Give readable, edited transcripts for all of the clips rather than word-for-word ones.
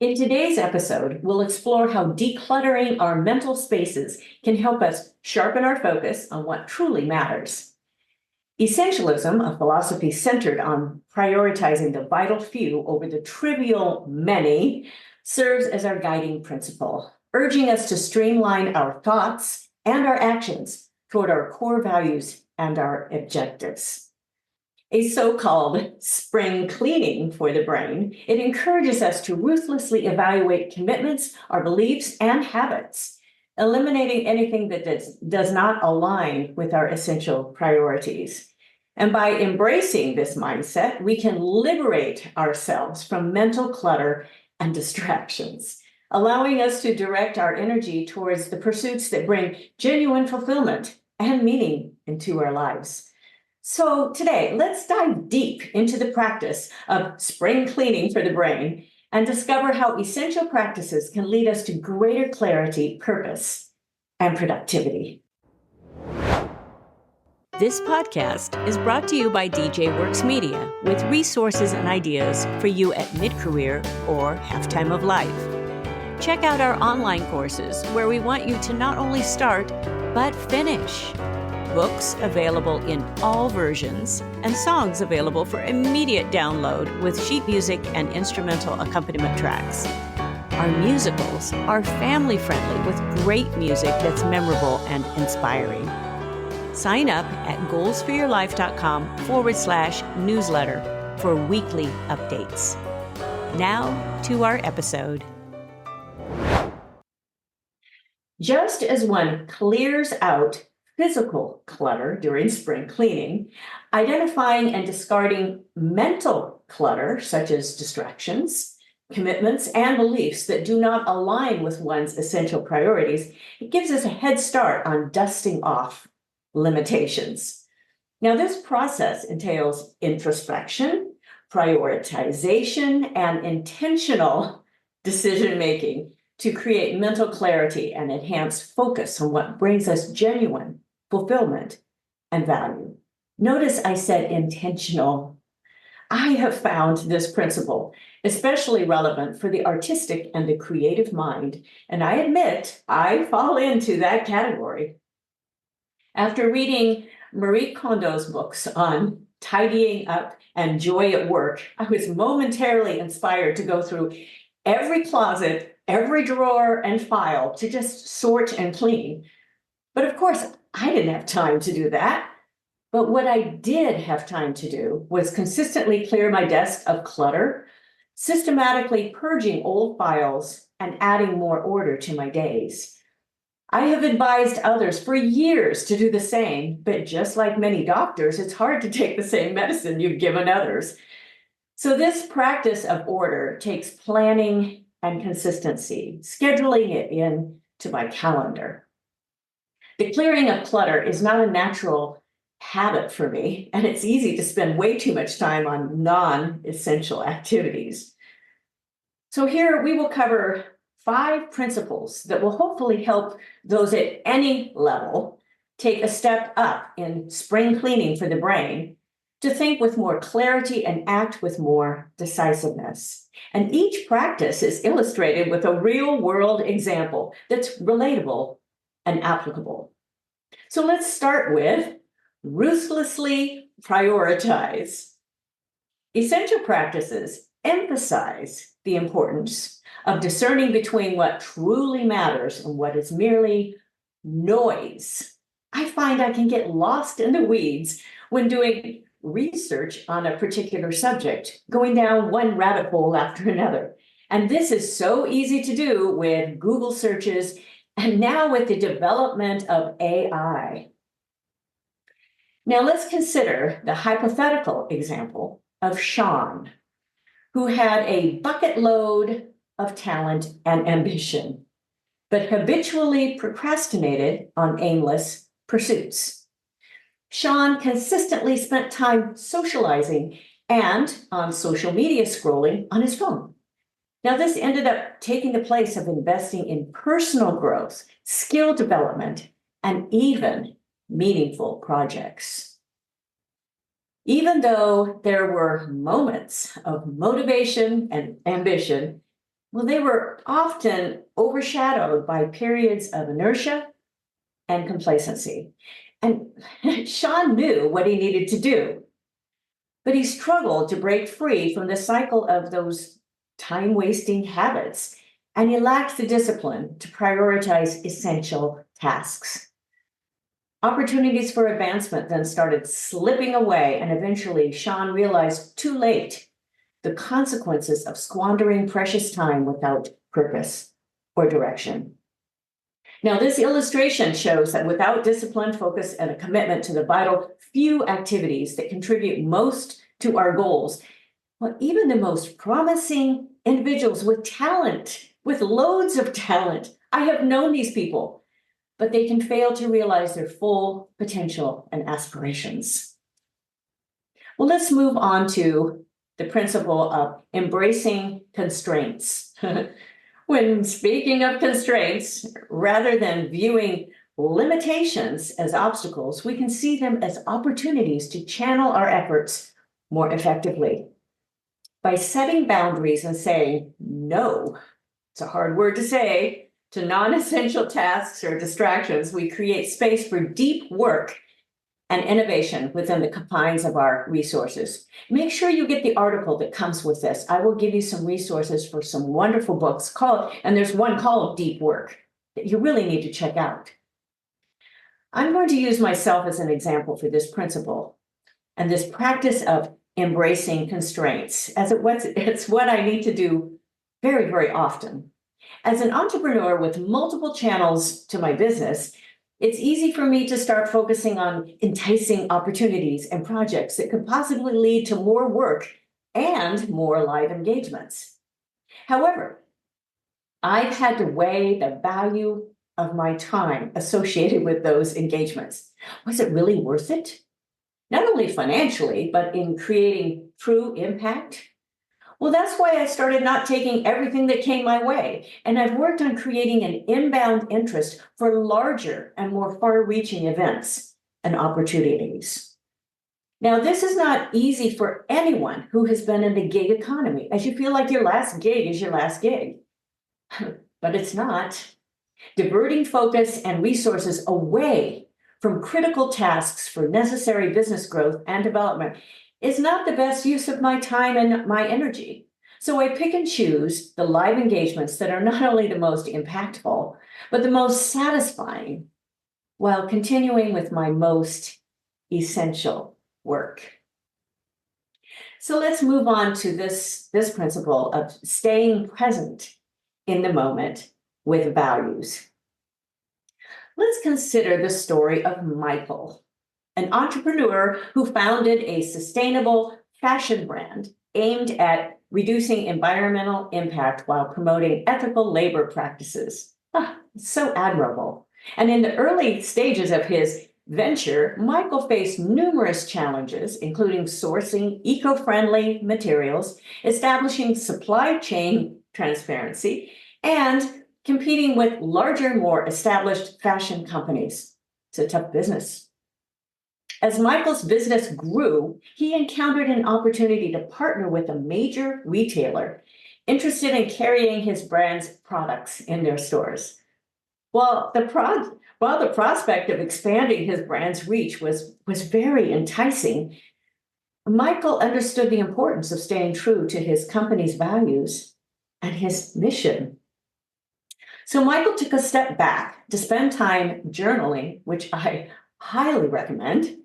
In today's episode, we'll explore how decluttering our mental spaces can help us sharpen our focus on what truly matters. Essentialism, a philosophy centered on prioritizing the vital few over the trivial many, serves as our guiding principle, urging us to streamline our thoughts and our actions toward our core values and our objectives. A so-called spring cleaning for the brain, it encourages us to ruthlessly evaluate commitments, our beliefs, and habits, eliminating anything that does not align with our essential priorities. And by embracing this mindset, we can liberate ourselves from mental clutter and distractions, allowing us to direct our energy towards the pursuits that bring genuine fulfillment and meaning into our lives. So today, let's dive deep into the practice of spring cleaning for the brain and discover how essential practices can lead us to greater clarity, purpose, and productivity. This podcast is brought to you by DJ Works Media with resources and ideas for you at mid-career or halftime of life. Check out our online courses where we want you to not only start, but finish. Books available in all versions, and songs available for immediate download with sheet music and instrumental accompaniment tracks. Our musicals are family-friendly with great music that's memorable and inspiring. Sign up at goalsforyourlife.com/newsletter for weekly updates. Now to our episode. Just as one clears out physical clutter during spring cleaning, identifying and discarding mental clutter, such as distractions, commitments, and beliefs that do not align with one's essential priorities, it gives us a head start on dusting off limitations. Now, this process entails introspection, prioritization, and intentional decision-making to create mental clarity and enhance focus on what brings us genuine fulfillment and value. Notice I said intentional. I have found this principle especially relevant for the artistic and the creative mind, and I admit I fall into that category. After reading Marie Kondo's books on tidying up and joy at work, I was momentarily inspired to go through every closet, every drawer and file to just sort and clean. But of course, I didn't have time to do that. But what I did have time to do was consistently clear my desk of clutter, systematically purging old files and adding more order to my days. I have advised others for years to do the same, but just like many doctors, it's hard to take the same medicine you've given others. So this practice of order takes planning and consistency, scheduling it in to my calendar. The clearing of clutter is not a natural habit for me, and it's easy to spend way too much time on non-essential activities. So here we will cover 5 principles that will hopefully help those at any level take a step up in spring cleaning for the brain to think with more clarity and act with more decisiveness. And each practice is illustrated with a real-world example that's relatable and applicable. So let's start with ruthlessly prioritize. Essential practices emphasize the importance of discerning between what truly matters and what is merely noise. I find I can get lost in the weeds when doing research on a particular subject, going down one rabbit hole after another. And this is so easy to do with Google searches and now with the development of AI. Now let's consider the hypothetical example of Sean, who had a bucket load of talent and ambition, but habitually procrastinated on aimless pursuits. Sean consistently spent time socializing and on social media scrolling on his phone. Now, this ended up taking the place of investing in personal growth, skill development, and even meaningful projects. Even though there were moments of motivation and ambition, Well, they were often overshadowed by periods of inertia and complacency. And Sean knew what he needed to do, but he struggled to break free from the cycle of those time-wasting habits, and he lacked the discipline to prioritize essential tasks. Opportunities for advancement then started slipping away, and eventually Sean realized too late the consequences of squandering precious time without purpose or direction. Now, this illustration shows that without discipline, focus, and a commitment to the vital few activities that contribute most to our goals, well, even the most promising individuals with talent, with loads of talent, I have known these people, but they can fail to realize their full potential and aspirations. Well, let's move on to the principle of embracing constraints. When speaking of constraints, rather than viewing limitations as obstacles, we can see them as opportunities to channel our efforts more effectively. By setting boundaries and saying no, it's a hard word to say, to non-essential tasks or distractions, we create space for deep work and innovation within the confines of our resources. Make sure you get the article that comes with this. I will give you some resources for some wonderful books and there's one called Deep Work that you really need to check out. I'm going to use myself as an example for this principle and this practice of embracing constraints, as it's what I need to do very, very often. As an entrepreneur with multiple channels to my business, it's easy for me to start focusing on enticing opportunities and projects that could possibly lead to more work and more live engagements. However, I've had to weigh the value of my time associated with those engagements. Was it really worth it? Not only financially, but in creating true impact. Well, that's why I started not taking everything that came my way. And I've worked on creating an inbound interest for larger and more far-reaching events and opportunities. Now, this is not easy for anyone who has been in the gig economy, as you feel like your last gig is your last gig. But it's not. Diverting focus and resources away from critical tasks for necessary business growth and development is not the best use of my time and my energy. So I pick and choose the live engagements that are not only the most impactful, but the most satisfying, while continuing with my most essential work. So let's move on to this principle of staying present in the moment with values. Let's consider the story of Michael, an entrepreneur who founded a sustainable fashion brand aimed at reducing environmental impact while promoting ethical labor practices. So admirable. And in the early stages of his venture, Michael faced numerous challenges, including sourcing eco-friendly materials, establishing supply chain transparency, and competing with larger, more established fashion companies. It's a tough business. As Michael's business grew, he encountered an opportunity to partner with a major retailer interested in carrying his brand's products in their stores. While the prospect of expanding his brand's reach was very enticing, Michael understood the importance of staying true to his company's values and his mission. So Michael took a step back to spend time journaling, which I highly recommend,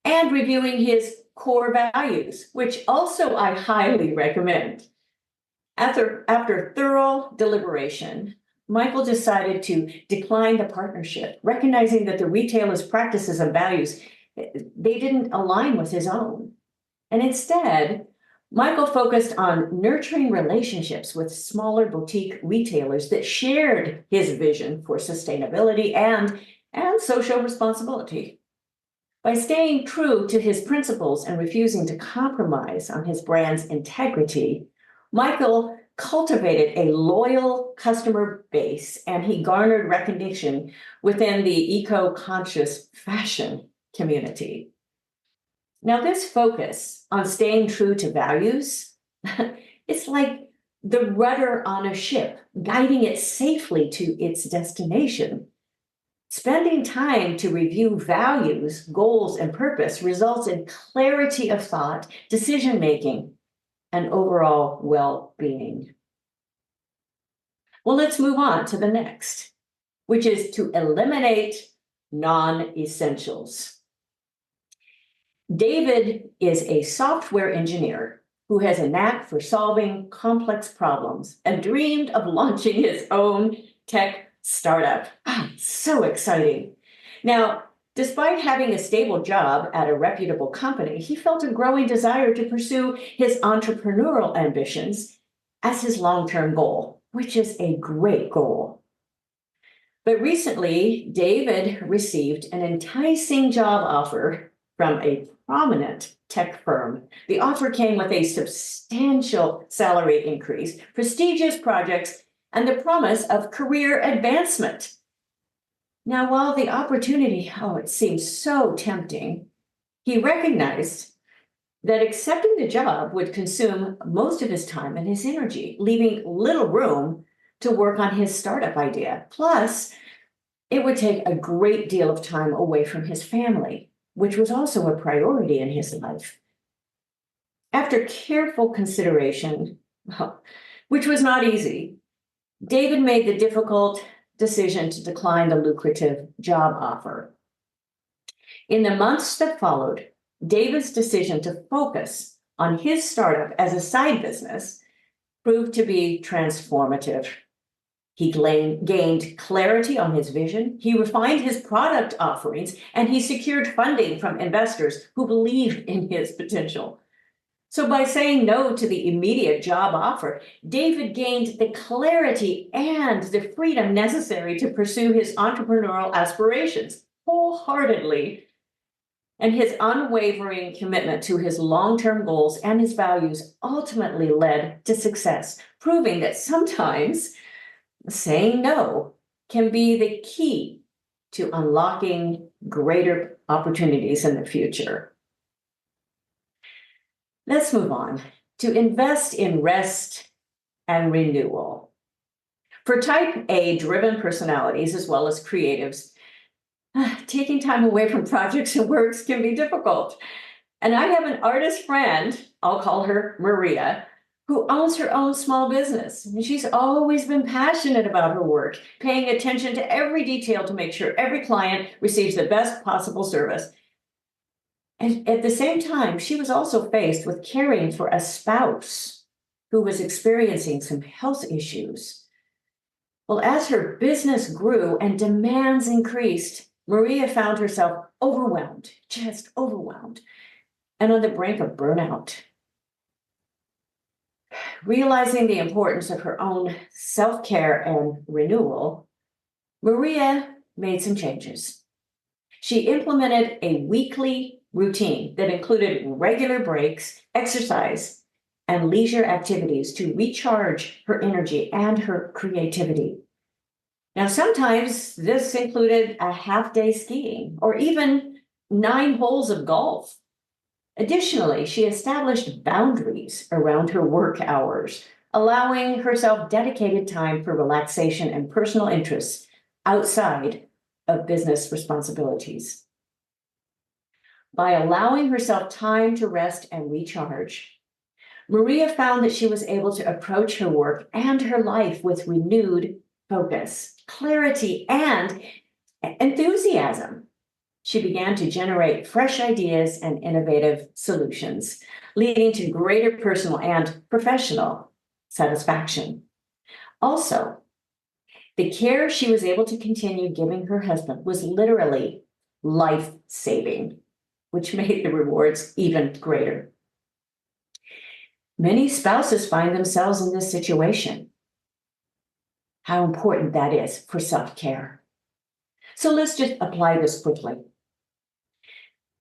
and reviewing his core values, which also I highly recommend. After thorough deliberation, Michael decided to decline the partnership, recognizing that the retailer's practices and values, they didn't align with his own. And instead, Michael focused on nurturing relationships with smaller boutique retailers that shared his vision for sustainability and social responsibility. By staying true to his principles and refusing to compromise on his brand's integrity, Michael cultivated a loyal customer base, and he garnered recognition within the eco-conscious fashion community. Now, this focus on staying true to values, it's like the rudder on a ship, guiding it safely to its destination. Spending time to review values, goals, and purpose results in clarity of thought, decision-making, and overall well-being. Well, let's move on to the next, which is to eliminate non-essentials. David is a software engineer who has a knack for solving complex problems and dreamed of launching his own tech startup. So exciting. Now, despite having a stable job at a reputable company, he felt a growing desire to pursue his entrepreneurial ambitions as his long-term goal, which is a great goal. But recently, David received an enticing job offer from a prominent tech firm. The offer came with a substantial salary increase, prestigious projects, and the promise of career advancement. Now, while the opportunity, it seemed so tempting, he recognized that accepting the job would consume most of his time and his energy, leaving little room to work on his startup idea. Plus, it would take a great deal of time away from his family, which was also a priority in his life. After careful consideration, which was not easy, David made the difficult decision to decline the lucrative job offer. In the months that followed, David's decision to focus on his startup as a side business proved to be transformative. He gained clarity on his vision, he refined his product offerings, and he secured funding from investors who believed in his potential. So by saying no to the immediate job offer, David gained the clarity and the freedom necessary to pursue his entrepreneurial aspirations wholeheartedly. And his unwavering commitment to his long-term goals and his values ultimately led to success, proving that sometimes saying no can be the key to unlocking greater opportunities in the future. Let's move on to invest in rest and renewal. For type A driven personalities, as well as creatives, taking time away from projects and works can be difficult. And I have an artist friend, I'll call her Maria, who owns her own small business. And she's always been passionate about her work, paying attention to every detail to make sure every client receives the best possible service. And at the same time, she was also faced with caring for a spouse who was experiencing some health issues. Well, as her business grew and demands increased, Maria found herself overwhelmed, just overwhelmed, and on the brink of burnout. Realizing the importance of her own self-care and renewal, Maria made some changes. She implemented a weekly routine that included regular breaks, exercise, and leisure activities to recharge her energy and her creativity. Now, sometimes this included a half-day skiing or even 9 holes of golf. Additionally, she established boundaries around her work hours, allowing herself dedicated time for relaxation and personal interests outside of business responsibilities. By allowing herself time to rest and recharge, Maria found that she was able to approach her work and her life with renewed focus, clarity, and enthusiasm. She began to generate fresh ideas and innovative solutions, leading to greater personal and professional satisfaction. Also, the care she was able to continue giving her husband was literally life-saving, which made the rewards even greater. Many spouses find themselves in this situation. How important that is for self-care. So let's just apply this quickly.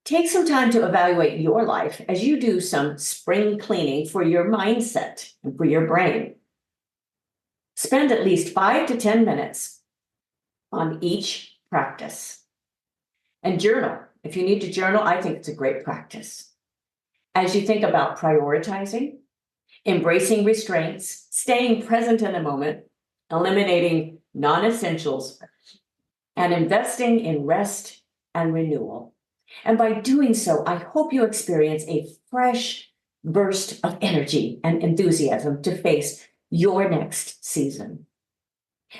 Take some time to evaluate your life as you do some spring cleaning for your mindset and for your brain. Spend at least 5 to 10 minutes on each practice. And journal. If you need to journal, I think it's a great practice. As you think about prioritizing, embracing restraints, staying present in the moment, eliminating non-essentials, and investing in rest and renewal. And by doing so, I hope you experience a fresh burst of energy and enthusiasm to face your next season.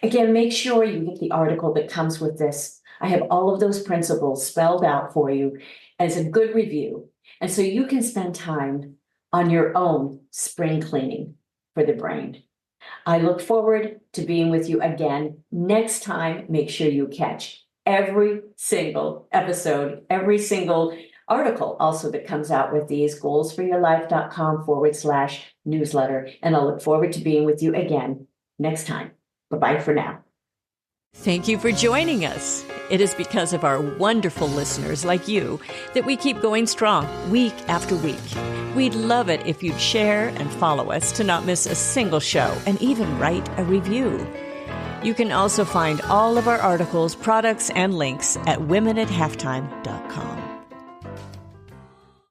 Again, make sure you get the article that comes with this. I have all of those principles spelled out for you as a good review. And so you can spend time on your own spring cleaning for the brain. I look forward to being with you again next time. Make sure you catch every single episode, every single article also that comes out with these goalsforyourlife.com/newsletter. And I'll look forward to being with you again next time. Bye-bye for now. Thank you for joining us. It is because of our wonderful listeners like you that we keep going strong week after week. We'd love it if you'd share and follow us to not miss a single show and even write a review. You can also find all of our articles, products, and links at womenathalftime.com.